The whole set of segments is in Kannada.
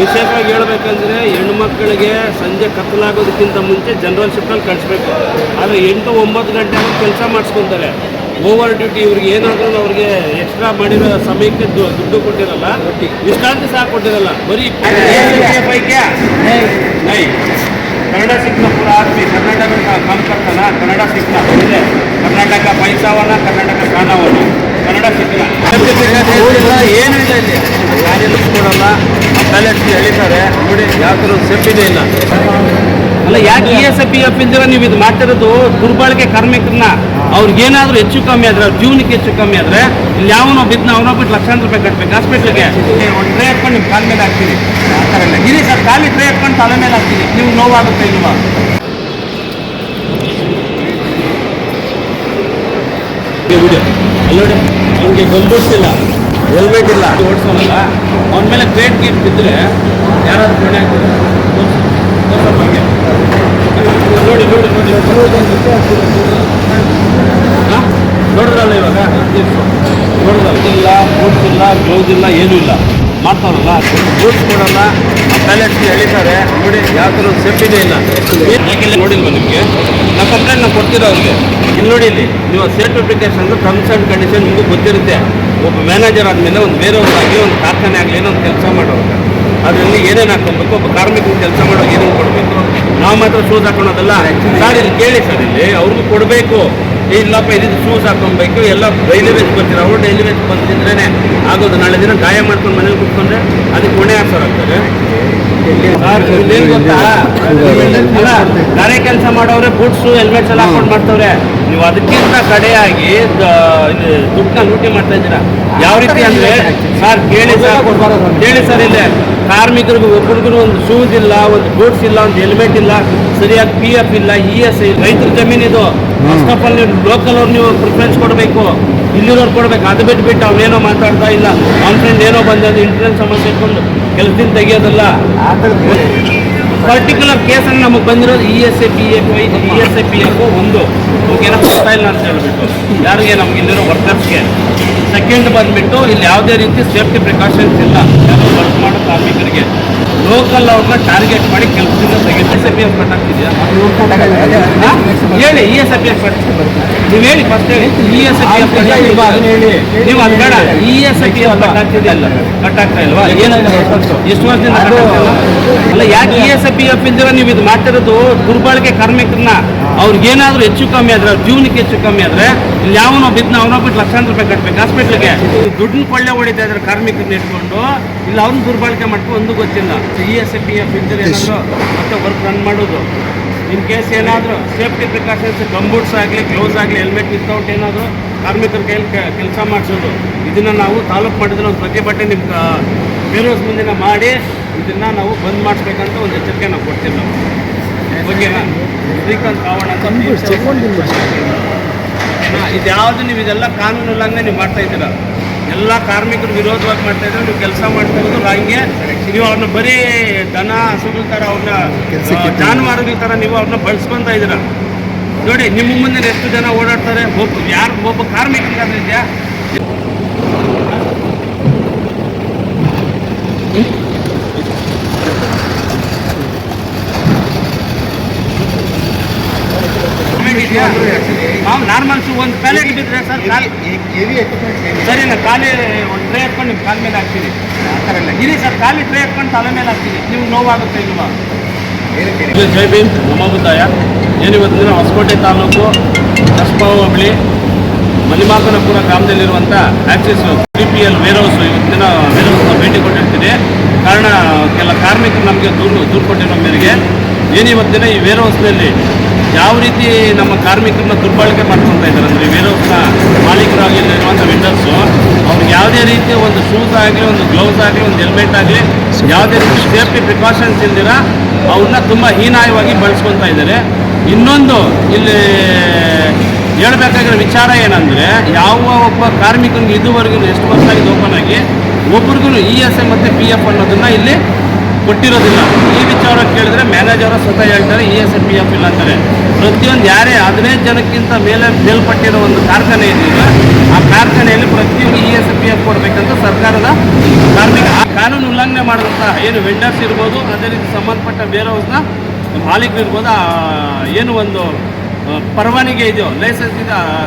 ವಿಶೇಷವಾಗಿ ಹೇಳಬೇಕಂದ್ರೆ ಹೆಣ್ಮಕ್ಳಿಗೆ ಸಂಜೆ ಕತ್ತಲಾಗೋದಕ್ಕಿಂತ ಮುಂಚೆ ಜನರಲ್ ಶಿಫ್ಟಲ್ಲಿ ಕಳಿಸ್ಬೇಕು. ಆದರೆ 8-9 ಗಂಟೆ ಕೆಲಸ ಮಾಡಿಸ್ಕೊತಾರೆ. ಓವರ್ ಡ್ಯೂಟಿ ಇವ್ರಿಗೆ ಏನಾದ್ರೂ ಅವ್ರಿಗೆ ಎಕ್ಸ್ಟ್ರಾ ಮಾಡಿರೋ ಸಮಯಕ್ಕೆ ದುಡ್ಡು ಕೊಟ್ಟಿರಲ್ಲ, ವಿಶ್ರಾಂತಿ ಸಹ ಕೊಟ್ಟಿರಲ್ಲ. ಬರೀ ಕನ್ನಡ सीखना पूरा आदमी कर्नाटक में काम करता ना, कन्नड़ सीखना है, कर्नाटक का पैसा वाला, कर्नाटक का खाना वाला, कन्नड़ सीखना ಏನು ಇಲ್ಲ ಇಲ್ಲಿ. ಗಾಡಿ ಕೊಡಲ್ಲ, ಬ್ಯಾಲೆನ್ಸ್ ಎಳಿತಾರೆ ನೋಡಿ, ಯಾವ ಥರ ಸೇಫ್ಟಿನೇ ಇಲ್ಲ. ಅಲ್ಲ ಯಾಕೆ ESPF ಇಂದಿರ ನೀವು ಇದು ಮಾಡ್ತಿರೋದು? ದುರ್ಬಳಕೆ ಕಾರ್ಮಿಕರನ್ನ ಅವ್ರಿಗೇನಾದ್ರೂ ಹೆಚ್ಚು ಕಮ್ಮಿ ಆದರೆ, ಅವ್ರ ಜೀವನಕ್ಕೆ ಹೆಚ್ಚು ಕಮ್ಮಿ ಆದರೆ ಇಲ್ಲಿ ಯಾವನೋ ಬಿದ್ದು ಅವನೊಬ್ಬಿಟ್ಟು ಲಕ್ಷಾಂತರ ರೂಪಾಯಿ ಕಟ್ಟಬೇಕು ಹಾಸ್ಪಿಟ್ಲಿಗೆ. ಒಂದು ಟ್ರೇ ಹಾಕ್ಕೊಂಡು ನಿಮ್ಮ ಕಾಲ ಮೇಲೆ ಹಾಕ್ತೀನಿ, ಆ ಥರ ಇಲ್ಲ. ಇರಿ ಸರ್, ಖಾಲಿ ಟ್ರೇ ಹಾಕ್ಕೊಂಡು ತಲೆ ಮೇಲೆ ಹಾಕ್ತೀನಿ, ನೀವು ನೋವಾಗುತ್ತೆ ಇಲ್ವಾ? ಅಲ್ಲೋಡಿ, ಅವ್ನಿಗೆ ಗಂಬೂಡ್ಸಿಲ್ಲ, ಹೆಲ್ಮೆಟ್ ಇಲ್ಲ, ಓಡಿಸೋನಲ್ಲ, ಅವನ ಮೇಲೆ ಕ್ರೇಟ್ ಗೀಟ್ ಬಿದ್ದರೆ ಯಾರಾದ್ರೂ ಹೊಣೆ ಆಗ್ತದೆ? ನೋಡಿ ನೋಡಿ ನೋಡಿ ನೋಡಿದ್ರಲ್ಲ ಇವಾಗ ನೋಡಿದ್ರಲ್ಲ, ಇಲ್ಲ ಬೂಟ್ಸ್ ಇಲ್ಲ, ಗ್ಲೌಸ್ ಇಲ್ಲ, ಏನೂ ಇಲ್ಲ, ಮಾಡ್ತಾರಲ್ಲ. ಬೂಟ್ಸ್ ಕೊಡಲ್ಲ, ಬ್ಯಾಲೆನ್ಸ್ ಎಳಿತಾರೆ ನೋಡಿ, ಯಾವ ಥರ ಸೇಫ್ಟಿನೇ ಇಲ್ಲ. ಯಾಕೆಲ್ಲ ನೋಡಿಲ್ವ ನಿಮಗೆ? ನಾವು ಕಂಪ್ಲೇಂಟ್ ನಾವು ಕೊಡ್ತೀರ ಅವ್ರಿಗೆ. ಇಲ್ಲಿ ನೋಡಿ, ಇಲ್ಲಿ ನೀವು ಸರ್ಟಿಫಿಕೇಶನ್ ಟರ್ಮ್ಸ್ ಆ್ಯಂಡ್ ಕಂಡೀಷನ್ ನಿಮಗೂ ಗೊತ್ತಿರುತ್ತೆ. ಒಬ್ಬ ಮ್ಯಾನೇಜರ್ ಆದಮೇಲೆ ಒಂದು ಬೇರೆಯವ್ರಾಗಲಿ, ಒಂದು ಕಾರ್ಖಾನೆ ಆಗಲಿ, ಏನೋ ಒಂದು ಕೆಲಸ ಮಾಡೋರು ಅದರಲ್ಲಿ ಏನೇನು ಹಾಕ್ಕೊಬೇಕು, ಒಬ್ಬ ಕಾರ್ಮಿಕರು ಕೆಲಸ ಮಾಡೋ ಏನೇನು ಕೊಡಬೇಕು. ನಾವು ಮಾತ್ರ ಶೂಸ್ ಹಾಕೊಳೋದಲ್ಲ ಸರ್. ಇಲ್ಲಿ ಕೇಳಿ ಸರ್, ಇಲ್ಲಿ ಅವ್ರಿಗೂ ಕೊಡಬೇಕು. ಇಲ್ಲಪ್ಪ ಇದಿದ್ದು ಶೂಸ್ ಹಾಕೊಬೇಕು, ಎಲ್ಲ ಡೈಲಿ ವೇಜ್ ಬರ್ತೀರ. ಅವರು ಡೈಲಿ ವೇಜ್ ಬಂದಿದ್ರೇ ಆಗೋದು. ನಾಳೆ ದಿನ ಗಾಯ ಮಾಡ್ಕೊಂಡು ಮನೇಲಿ ಕೂತ್ಕೊಂಡ್ರೆ ಅದಕ್ಕೆ ಹೊಣೆ ಹಾಕ್ಸೋರಾಗ್ತಾರೆ. ಏನು ಗೊತ್ತಾ, ಅಲ್ಲ ಗಾರೆ ಕೆಲಸ ಮಾಡೋರೆ ಬೂಟ್ಸು ಹೆಲ್ಮೆಟ್ಸ್ ಎಲ್ಲ ಹಾಕೊಂಡು ಮಾಡ್ತವ್ರೆ. ನೀವು ಅದಕ್ಕಿಂತ ಕಡೆಯಾಗಿ ದುಡ್ಡನ್ನ ಲೂಟಿ ಮಾಡ್ತಾ ಇದ್ದೀರಾ. ಯಾವ ರೀತಿ ಅಂದರೆ ಸರ್ ಕೇಳಿ ಸರ್, ಇಲ್ಲೇ ಕಾರ್ಮಿಕರಿಗೂ ಒಬ್ಬರಿಗೂ ಒಂದು ಶೂಸ್ ಇಲ್ಲ, ಒಂದು ಬೂಟ್ಸ್ ಇಲ್ಲ, ಒಂದು ಹೆಲ್ಮೆಟ್ ಇಲ್ಲ, ಸರಿಯಾಗಿ PF ಇಲ್ಲ, ESI. ರೈತರ ಜಮೀನಿದು. ಫಸ್ಟ್ ಆಫ್ ಆಲ್ ನೀವು ಲೋಕಲ್ ಅವ್ರು ನೀವು ಪ್ರಿಫರೆನ್ಸ್ ಕೊಡಬೇಕು, ಇಲ್ಲಿರೋರು ಕೊಡಬೇಕು. ಅದು ಬಿಟ್ಟು ಅವನೇನೋ ಮಾತಾಡ್ತಾ ಇಲ್ಲ, ಅವ್ನ ಫ್ರೆಂಡ್ ಏನೋ ಬಂದ ಇನ್ಸೂರೆನ್ಸ್ ಸಮಸ್ಯೆ ಇಟ್ಕೊಂಡು ಕೆಲಸದಿಂದ ತೆಗಿಯೋದಲ್ಲ. ಪರ್ಟಿಕ್ಯುಲರ್ ಕೇಸನ್ನು ನಮಗೆ ಬಂದಿರೋದು ESPF ಒಂದು ಏನೋ ಕೊಡ್ತಾ ಇಲ್ಲ ಅಂತ ಹೇಳ್ಬಿಟ್ಟು ಯಾರಿಗೆ, ನಮ್ಗೆ ಇಲ್ಲಿರೋ ವರ್ಕರ್ಸ್ಗೆ. ಸೆಕೆಂಡ್ ಬಂದುಬಿಟ್ಟು ಇಲ್ಲಿ ಯಾವುದೇ ರೀತಿ ಸೇಫ್ಟಿ ಪ್ರಿಕಾಷನ್ಸ್ ಇಲ್ಲ ಯಾರು ವರ್ಕ್ ಮಾಡೋ ಕಾರ್ಮಿಕರಿಗೆ. ಲೋಕಲ್ ಅವ್ರನ್ನ ಟಾರ್ಗೆಟ್ ಮಾಡಿ ಕೆಲಸದಿಂದ ತೆಗೆದು ESPF ಕಟ್ಟಾಗ್ತಿದೆಯಾ ಹೇಳಿ? ESPF ನೀವು ಹೇಳಿ, ಫಸ್ಟ್ ಹೇಳಿ. ESPF ನೀವು ಅದು ಬೇಡ. ESPF ಕಟ್ಟಾಗ್ತಿದೆಯಲ್ಲ, ಕಟ್ಟಾಗ್ತಾ ಇಲ್ವಾ? ಏನಾಗಿದೆ ಎಷ್ಟು ವರ್ಷದಿಂದ ಅಲ್ಲ? ಯಾಕೆ ESPF ಇಂದಿರ ನೀವು ಇದು ಮಾಡ್ತಿರೋದು? ದುರ್ಬಳಕೆ ಕಾರ್ಮಿಕರನ್ನ ಅವ್ರಿಗೇನಾದ್ರೂ ಹೆಚ್ಚು ಕಮ್ಮಿ ಆದರೆ, ಅವ್ರ ಜೀವನಕ್ಕೆ ಹೆಚ್ಚು ಕಮ್ಮಿ ಆದರೆ ಇಲ್ಲಿ ಯಾವನೋ ಬಿದ್ದು ಅವನೊಬ್ಬಿಟ್ಟು ಲಕ್ಷಾಂತರ ರೂಪಾಯಿ ಕಟ್ಟಬೇಕು ಹಾಸ್ಪಿಟ್ಲಿಗೆ. ದುಡ್ಡನ್ನ ಕೊಳ್ಳೆ ಹೊಡಿತಾ ಇದ್ದಾರೆ ಕಾರ್ಮಿಕರನ್ನ ಇಟ್ಕೊಂಡು. ಇಲ್ಲ ಅವ್ರನ್ನ ದುರ್ಬಳಕೆ ಮಾಡ್ಕೊಂಡು ಒಂದು ಗೊತ್ತಿಲ್ಲ. ESPF ಇಂದಿರ ಏನಾದರೂ ಮತ್ತೆ ವರ್ಕ್ ರನ್ ಮಾಡೋದು. ಇನ್ ಕೇಸ್ ಏನಾದರೂ ಸೇಫ್ಟಿ ಪ್ರಿಕಾಷನ್ಸ್, ಗಂಬೂಟ್ಸ್ ಆಗಲಿ, ಗ್ಲೌಸ್ ಆಗಲಿ, ಹೆಲ್ಮೆಟ್ ವಿತೌಟ್ ಏನಾದರೂ ಕಾರ್ಮಿಕರ ಕೈಯಲ್ಲಿ ಕೆಲಸ ಮಾಡಿಸೋದು. ಇದನ್ನು ನಾವು ತಾಲೂಕು ಮಾಡಿದ್ರೆ ಒಂದು ಪ್ರತಿಭಟನೆ ನಿಮ್ಮ ಬೇರೋಸ್ ಮುಂದಿನ ಮಾಡಿ ಇದನ್ನು ನಾವು ಬಂದ್ ಮಾಡಿಸ್ಬೇಕಂತ ಒಂದು ಎಚ್ಚರಿಕೆ ನಾವು ಕೊಡ್ತೀವಿ. ನಾವು ಓಕೆನಾ? ಶ್ರೀಕಾಂತ್ ಕಾವಣ ಅಂತ ಇದ್ಯಾವುದು ನೀವು ಇದೆಲ್ಲ ಕಾನೂನು ಉಲ್ಲಂಘನೆ ನೀವು ಮಾಡ್ತಾ ಇದ್ದೀರಾ. ಎಲ್ಲ ಕಾರ್ಮಿಕರು ವಿರೋಧವಾಗಿ ಮಾಡ್ತಾ ಇದ್ರೆ ನೀವು ಕೆಲಸ ಮಾಡ್ತಾ ಇರೋದು ಹಂಗೆ. ನೀವು ಅವ್ರನ್ನ ಬರೀ ದನ ಹಸುಗಳ ಥರ, ಅವ್ರನ್ನ ಜಾನುವಾರುಗಳ ಥರ ನೀವು ಅವ್ರನ್ನ ಬಳಸ್ಕೊತಾ ಇದ್ದೀರಾ. ನೋಡಿ, ನಿಮ್ಮ ಮುಂದೆ ಎಷ್ಟು ಜನ ಓಡಾಡ್ತಾರೆ. ಒಬ್ಬ ಕಾರ್ಮಿಕರಿಗಾದ್ರೆ ಇದೆಯಾ? ನಾರ್ಮಲ್ ಶೂ ಒಂದು ಪ್ಯಾಲೆಟ್ ಬಿದ್ದರೆ ಸರ್ ಸರಿನಾ, ಖಾಲಿ ಒಂದು ಟ್ರೇ ಹಾಕ್ಕೊಂಡು ನಿಮ್ಮ ಕಾಲ ಮೇಲೆ ಹಾಕ್ತೀನಿ, ಆ ಥರ ಇಲ್ಲ. ಇರಿ ಸರ್, ಖಾಲಿ ಟ್ರೇ ಹಾಕ್ಕೊಂಡು ತಲೆ ಮೇಲೆ ಹಾಕ್ತೀನಿ, ನೀವು ನೋವಾಗುತ್ತೆ ಇಲ್ವಾ? ಜೈ ಭೀಮ್, ನಮೋ ಬುದ್ಧಾಯ. ಏನಿವತ್ತು ದಿನ ಹೊಸಕೋಟೆ ತಾಲೂಕು ಕಸ್ಬಾ ಹೋಬಳಿ ಮಲಿಮಾಕನಪುರ ಗ್ರಾಮದಲ್ಲಿರುವಂಥ ಆಕ್ಸಿಸ್ PPL ವೇರ್ಹೌಸ್ ಇವತ್ತಿನ ವೇರ್ಹೌಸ್ನ ಭೇಟಿ ಕೊಟ್ಟಿರ್ತೀನಿ. ಕಾರಣ ಕೆಲ ಕಾರ್ಮಿಕರು ನಮಗೆ ದೂರು ಕೊಟ್ಟಿರೋ ಮೇರೆಗೆ ಏನಿವತ್ತಿನ ಈ ವೇರ್ಹೌಸ್ನಲ್ಲಿ ಯಾವ ರೀತಿ ನಮ್ಮ ಕಾರ್ಮಿಕರನ್ನ ದುರ್ಬಳಕೆ ಮಾಡ್ಕೊತಾ ಇದ್ದಾರೆ ಅಂದರೆ, ವೇರ್ಹೌಸ್ನ ಮಾಲೀಕರಾಗಿ ಇರುವಂಥ ವೆಂಡರ್ಸು ಅವ್ರಿಗೆ ಯಾವುದೇ ರೀತಿ ಒಂದು ಶೂಸ್ ಆಗಲಿ, ಒಂದು ಗ್ಲೌಸ್ ಆಗಲಿ, ಒಂದು ಹೆಲ್ಮೆಟ್ ಆಗಲಿ, ಯಾವುದೇ ರೀತಿ ಸೇಫ್ಟಿ ಪ್ರಿಕಾಷನ್ಸ್ ಇಲ್ದಿರ ಅವ್ರನ್ನ ತುಂಬ ಹೀನಾಯವಾಗಿ ಬಳಸ್ಕೊತಾ ಇದ್ದಾರೆ. ಇನ್ನೊಂದು ಇಲ್ಲಿ ಹೇಳಬೇಕಾಗಿರೋ ವಿಚಾರ ಏನಂದರೆ, ಯಾವ ಒಬ್ಬ ಕಾರ್ಮಿಕನಿಗೆ ಇದುವರೆಗೂ ಎಷ್ಟು ವರ್ಷ ಆಗಿದೆ ಓಪನ್ ಆಗಿ ಒಬ್ರಿಗೂ ESI ಮತ್ತು PF ಅನ್ನೋದನ್ನು ಇಲ್ಲಿ ಕೊಟ್ಟಿರೋದಿಲ್ಲ. ಈ ವಿಚಾರ ಕೇಳಿದ್ರೆ ಮ್ಯಾನೇಜರ್ ಸ್ವತಃ ಹೇಳ್ತಾರೆ ESPF ಇಲ್ಲ ಅಂತಾರೆ. ಪ್ರತಿಯೊಂದು ಯಾರೇ 15 ಜನಕ್ಕಿಂತ ಮೇಲ್ಪಟ್ಟಿರೋ ಒಂದು ಕಾರ್ಖಾನೆ ಇದೆಯಲ್ಲ, ಆ ಕಾರ್ಖಾನೆಯಲ್ಲಿ ಪ್ರತಿಯೊಂದು ESPF ಕೊಡಬೇಕಂತ ಸರ್ಕಾರದ ಕಾರ್ಮಿಕ ಕಾನೂನು ಉಲ್ಲಂಘನೆ ಮಾಡಿದಂಥ ಏನು ವೆಂಡರ್ಸ್ ಇರ್ಬೋದು, ಅದೇ ರೀತಿ ಸಂಬಂಧಪಟ್ಟ ಬೇರೆ ಹೌಸ್ನ ಮಾಲೀಕರು ಇರ್ಬೋದು, ಏನು ಒಂದು ಪರವಾನಿಗೆ ಇದೆಯೋ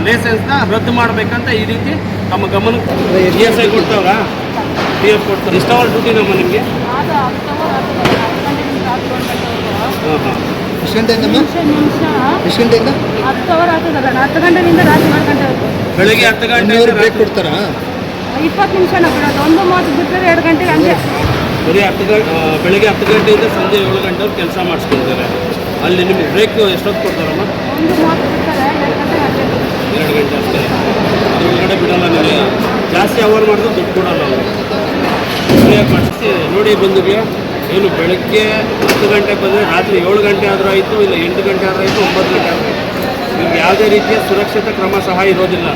ಲೈಸೆನ್ಸ್ನ ರದ್ದು ಮಾಡಬೇಕಂತ ಈ ರೀತಿ ನಮ್ಮ ಗಮನಕ್ಕೆ ESI ಕೊಡ್ತಾವ್ರ PF ಕೊಡ್ತಾರೆ. ಎಷ್ಟು ಅವರ್ ಡ್ಯೂಟಿ ನಮ್ಮ ನಿಮಗೆ? ಎಷ್ಟು ಗಂಟೆಯಿಂದ ಎಷ್ಟು ಗಂಟೆಯಿಂದ? 10 ಗಂಟೆಯಿಂದ ರಾತ್ರಿ 7 ಗಂಟೆವರೆಗೂ. ಬೆಳಗ್ಗೆ 10 ಗಂಟೆ ಬ್ರೇಕ್ ಕೊಡ್ತಾರಾ? 20 ನಿಮಿಷನ ಬಿಡೋದು, 1:30 ಬಿಟ್ಟರೆ 2 ಗಂಟೆಗೆ ಹಂಗೆ. ಬರೀ ಬೆಳಗ್ಗೆ 10 ಗಂಟೆಯಿಂದ ಸಂಜೆ 7 ಗಂಟೆವರೆಗೆ ಕೆಲಸ ಮಾಡಿಸ್ಕೊಳ್ತಾರೆ. ಅಲ್ಲಿ ನಿಮಗೆ ಬ್ರೇಕ್ ಎಷ್ಟೊತ್ತು ಕೊಡ್ತಾರಮ್ಮ? 1:30 ಬಿಡ್ತಾರೆ, 2 ಗಂಟೆಗೆ ಹಂಗೆ. 2 ಗಂಟೆ ಅಷ್ಟೇ. ಅದ್ರ ಒಳಗಡೆ ಬಿಡೋಲ್ಲ ನಿಮಗೆ. ಜಾಸ್ತಿ ಅವರ್ ಮಾಡಿದ್ರೆ ದುಡ್ಡು ಕೊಡೋಲ್ಲ ಅವರು. ಫ್ರೀಯಾಗಿ ಮಾಡಿಸಿ ನೋಡಿ ಬಂಧುಗೆ. ಏನು ಬೆಳಗ್ಗೆ 10 ಗಂಟೆಗೆ ಬಂದರೆ ರಾತ್ರಿ 7 ಗಂಟೆ ಆದರೂ ಆಯಿತು, ಇಲ್ಲ 8 ಗಂಟೆ ಆದರೂ ಆಯಿತು, 9 ಗಂಟೆ ಆದರೂ ಆಯಿತು, ನಿಮ್ಗೆ ಯಾವುದೇ ರೀತಿಯ ಸುರಕ್ಷಿತ ಕ್ರಮ ಸಹ ಇರೋದಿಲ್ಲ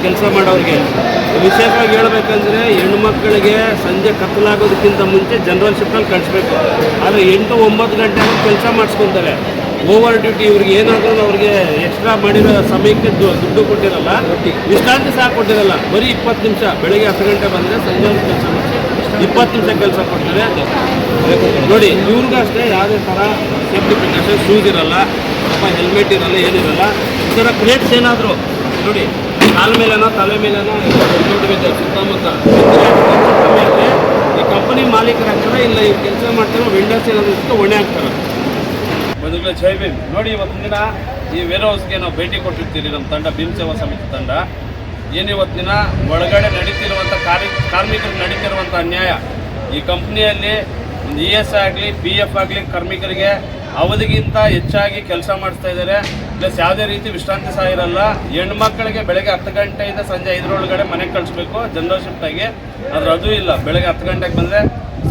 ಕೆಲಸ ಮಾಡೋರಿಗೆ. ವಿಶೇಷವಾಗಿ ಹೇಳಬೇಕಂದ್ರೆ ಹೆಣ್ಮಕ್ಳಿಗೆ ಸಂಜೆ ಕತ್ತಲಾಗೋದಕ್ಕಿಂತ ಮುಂಚೆ ಜನರಲ್ ಶಿಫ್ಟಲ್ಲಿ ಕಳಿಸ್ಬೇಕು. ಆದರೆ 8-9 ಗಂಟೆ ಕೆಲಸ ಮಾಡಿಸ್ಕೊತಾರೆ. ಓವರ್ ಡ್ಯೂಟಿ ಇವ್ರಿಗೆ ಏನಾದರೂ ಅವ್ರಿಗೆ ಎಕ್ಸ್ಟ್ರಾ ಮಾಡಿರೋ ಸಮಯಕ್ಕೆ ದುಡ್ಡು ಕೊಟ್ಟಿರಲ್ಲ, ವಿಶ್ರಾಂತಿ ಸಹ ಕೊಟ್ಟಿರಲ್ಲ. ಬರೀ 20 ನಿಮಿಷ ಬೆಳಗ್ಗೆ 10 ಗಂಟೆ ಬಂದರೆ ಸಂಜೆ ಕೆಲಸ ಮಾಡಿ 20 ನಿಮಿಷ ಕೆಲಸ ಕೊಡ್ತಾರೆ. ನೋಡಿ ಇವ್ರಿಗೂ ಅಷ್ಟೇ ಯಾವುದೇ ಥರ ಸೇಫ್ಟಿ ಪ್ರಿಕಾಷನ್, ಶೂಸ್ ಇರಲ್ಲ, ಹೆಲ್ಮೆಟ್ ಇರಲ್ಲ, ಏನಿರಲ್ಲ. ಈ ಥರ ಕ್ರೇಟ್ಸ್ ಏನಾದರೂ ನೋಡಿ ಕಾಲ ಮೇಲೆನೋ ತಲೆ ಮೇಲೆನೋ ದೊಡ್ಡ ಬಿದ್ದ ಸುತ್ತಮುತ್ತ ಈ ಕಂಪನಿ ಮಾಲೀಕರು ಹಾಕ್ತಾರೆ, ಇಲ್ಲ ಇವ್ರು ಕೆಲಸ ಮಾಡ್ತಾರೋ ವೆಂಡರ್ಸ್ ಏನಾದ್ರು ಹೊಣೆ ಹಾಕ್ತಾರೆ. ಮೊದಲು ಜೈ ಭೀಮ್. ನೋಡಿ ಇವತ್ತಿನ ದಿನ ಈ ವೇರ್ ಹೌಸ್ಗೆ ನಾವು ಭೇಟಿ ಕೊಟ್ಟಿರ್ತೀರಿ. ನಮ್ಮ ತಂಡ ಭೀಮ್ ಸೇವಾ ಸಮಿತಿ ತಂಡ ಏನು ಇವತ್ತಿನ ಒಳಗಡೆ ನಡೀತಿರುವಂಥ ಕಾರ್ಮಿಕರಿಗೆ ನಡೀತಿರುವಂಥ ಅನ್ಯಾಯ, ಈ ಕಂಪ್ನಿಯಲ್ಲಿ ಒಂದು ESI ಆಗಲಿ PF ಆಗಲಿ ಕಾರ್ಮಿಕರಿಗೆ ಅವಧಿಗಿಂತ ಹೆಚ್ಚಾಗಿ ಕೆಲಸ ಮಾಡಿಸ್ತಾ ಇದ್ದಾರೆ. ಪ್ಲಸ್ ಯಾವುದೇ ರೀತಿ ವಿಶ್ರಾಂತಿ ಸಹ ಇರಲ್ಲ. ಹೆಣ್ಮಕ್ಳಿಗೆ ಬೆಳಗ್ಗೆ 10 ಗಂಟೆಯಿಂದ ಸಂಜೆ 5 ಒಳಗಡೆ ಮನೆಗೆ ಕಳಿಸ್ಬೇಕು ಜನರಲ್ ಶಿಫ್ಟಾಗಿ. ಆದರೆ ಅದು ಇಲ್ಲ, ಬೆಳಗ್ಗೆ 10 ಗಂಟೆಗೆ ಬಂದರೆ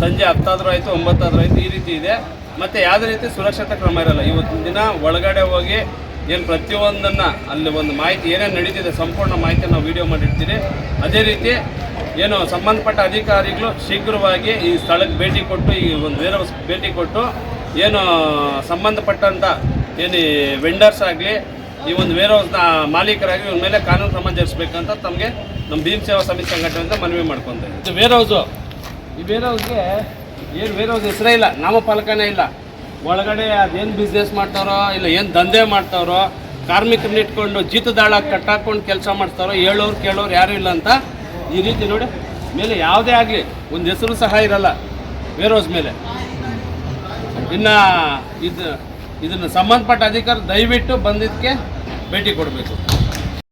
ಸಂಜೆ 10 ಆದರೂ ಆಯಿತು, 9 ಆದರೂ ಆಯಿತು, ಈ ರೀತಿ ಇದೆ. ಮತ್ತು ಯಾವುದೇ ರೀತಿ ಸುರಕ್ಷತಾ ಕ್ರಮ ಇರಲ್ಲ. ಇವತ್ತಿನ ದಿನ ಒಳಗಡೆ ಹೋಗಿ ಏನು ಪ್ರತಿಯೊಂದನ್ನು ಅಲ್ಲಿ ಒಂದು ಮಾಹಿತಿ ಏನೇನು ನಡೀತಿದೆ ಸಂಪೂರ್ಣ ಮಾಹಿತಿ ನಾವು ವಿಡಿಯೋ ಮಾಡಿರ್ತೀರಿ. ಅದೇ ರೀತಿ ಏನು ಸಂಬಂಧಪಟ್ಟ ಅಧಿಕಾರಿಗಳು ಶೀಘ್ರವಾಗಿ ಈ ಸ್ಥಳಕ್ಕೆ ಭೇಟಿ ಕೊಟ್ಟು, ಈ ಒಂದು ವೇರ್ ಹೌಸ್ ಭೇಟಿ ಕೊಟ್ಟು, ಏನು ಸಂಬಂಧಪಟ್ಟಂಥ ಏನು ವೆಂಡರ್ಸ್ ಆಗಲಿ ಈ ಒಂದು ವೇರ್ ಹೌಸ್ನ ಮಾಲೀಕರಾಗಿ ಇವ್ರ ಮೇಲೆ ಕಾನೂನು ಕ್ರಮ ಜರುಗಿಸ್ಬೇಕಂತ ತಮಗೆ ನಮ್ಮ ಭೀಮ್ ಸೇವಾ ಸಮಿತಿ ಸಂಘಟನೆಯಿಂದ ಮನವಿ ಮಾಡ್ಕೊತಾ ಇದ್ದೀವಿ. ಇದು ವೇರ್ ಹೌಸು, ಈ ವೇರ್ ಹೌಸ್ಗೆ ಏನು ವೇರ್ ಹೌಸ್ ಹೆಸರೇ ಇಲ್ಲ, ನಾಮಫಲಕನೇ ಇಲ್ಲ. ಒಳಗಡೆ ಅದೇನು ಬಿಸ್ನೆಸ್ ಮಾಡ್ತಾರೋ ಇಲ್ಲ ಏನು ದಂಧೆ ಮಾಡ್ತಾರೋ, ಕಾರ್ಮಿಕರನ್ನ ಇಟ್ಕೊಂಡು ಜೀತದಾಳ ಕಟ್ಟಾಕೊಂಡು ಕೆಲಸ ಮಾಡ್ತಾರೋ, ಹೇಳೋರು ಕೇಳೋರು ಯಾರೂ ಇಲ್ಲ ಅಂತ ಈ ರೀತಿ ನೋಡಿ ಮೇಲೆ ಯಾವುದೇ ಆಗಲಿ ಒಂದು ಹೆಸರು ಸಹ ಇರಲ್ಲ ವೇರ್ ಹೌಸ್ ಮೇಲೆ. ಇನ್ನು ಇದನ್ನು ಸಂಬಂಧಪಟ್ಟ ಅಧಿಕಾರಿ ದಯವಿಟ್ಟು ಬಂದಿದ್ದಕ್ಕೆ ಭೇಟಿ ಕೊಡಬೇಕು.